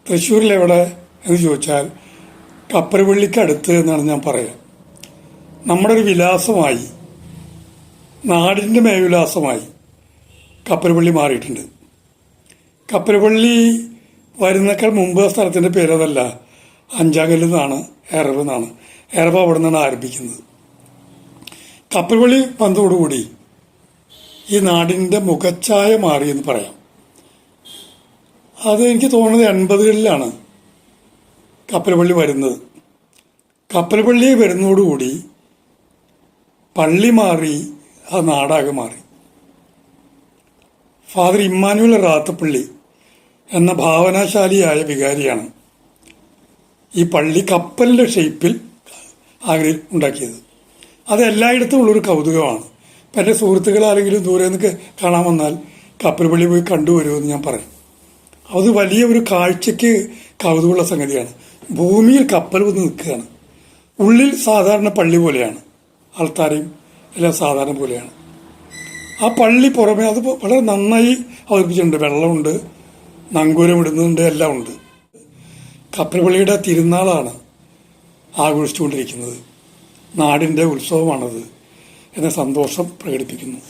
തൃശ്ശൂരിലെവിടെ എന്ന് ചോദിച്ചാൽ കപ്പരപള്ളിക്കടുത്ത് എന്നാണ് ഞാൻ പറയുക. നമ്മുടെ ഒരു വിലാസമായി, നാടിൻ്റെ മേൽവിലാസമായി കപ്പരപള്ളി മാറിയിട്ടുണ്ട്. കപ്പരപള്ളി വരുന്നേക്കാൾ മുമ്പ് ആ സ്ഥലത്തിൻ്റെ പേരതല്ല, അഞ്ചാങ്കല്ലിൽ നിന്നാണ്, എറവ് എന്നാണ്. എറവ് അവിടെ നിന്നാണ് ആരംഭിക്കുന്നത്. കപ്പരപള്ളി വന്നതോടുകൂടി ഈ നാടിൻ്റെ മുഖച്ഛായ മാറിയെന്ന് പറയാം. അത് എനിക്ക് തോന്നുന്നത് 80കളിലാണ് കപ്പരപള്ളി വരുന്നത്. കപ്പരപള്ളി വരുന്നതോടുകൂടി പള്ളി മാറി, ആ നാടാകെ മാറി. ഫാദർ ഇമ്മാനുവൽ റാത്തപ്പള്ളി എന്ന ഭാവനാശാലിയായ വികാരിയാണ് ഈ പള്ളി കപ്പലിൻ്റെ ഷേപ്പിൽ ഉണ്ടാക്കിയത്. അത് എല്ലായിടത്തും ഉള്ളൊരു കൗതുകമാണ്. ഇപ്പം എൻ്റെ സുഹൃത്തുക്കൾ ആരെങ്കിലും ദൂരെ നിന്ന് കാണാൻ വന്നാൽ കപ്പരപള്ളി പോയി കണ്ടുവരുമെന്ന് ഞാൻ പറയും. അത് വലിയ ഒരു കാഴ്ചയ്ക്ക് കൗതുകമുള്ള സംഗതിയാണ്. ഭൂമിയിൽ കപ്പൽ വന്ന് നിൽക്കുകയാണ്. ഉള്ളിൽ സാധാരണ പള്ളി പോലെയാണ്, ആൾത്താരയും എല്ലാം സാധാരണ പോലെയാണ്. ആ പള്ളി പുറമെ അത് വളരെ നന്നായി അവതരിപ്പിച്ചിട്ടുണ്ട്. വെള്ളമുണ്ട്, നങ്കൂരം ഇടുന്നുണ്ട്, എല്ലാം ഉണ്ട്. കപ്പരപള്ളിയുടെ തിരുനാളാണ് ആഘോഷിച്ചുകൊണ്ടിരിക്കുന്നത്. നാടിൻ്റെ ഉത്സവമാണത് എന്ന സന്തോഷം പ്രകടിപ്പിക്കുന്നു.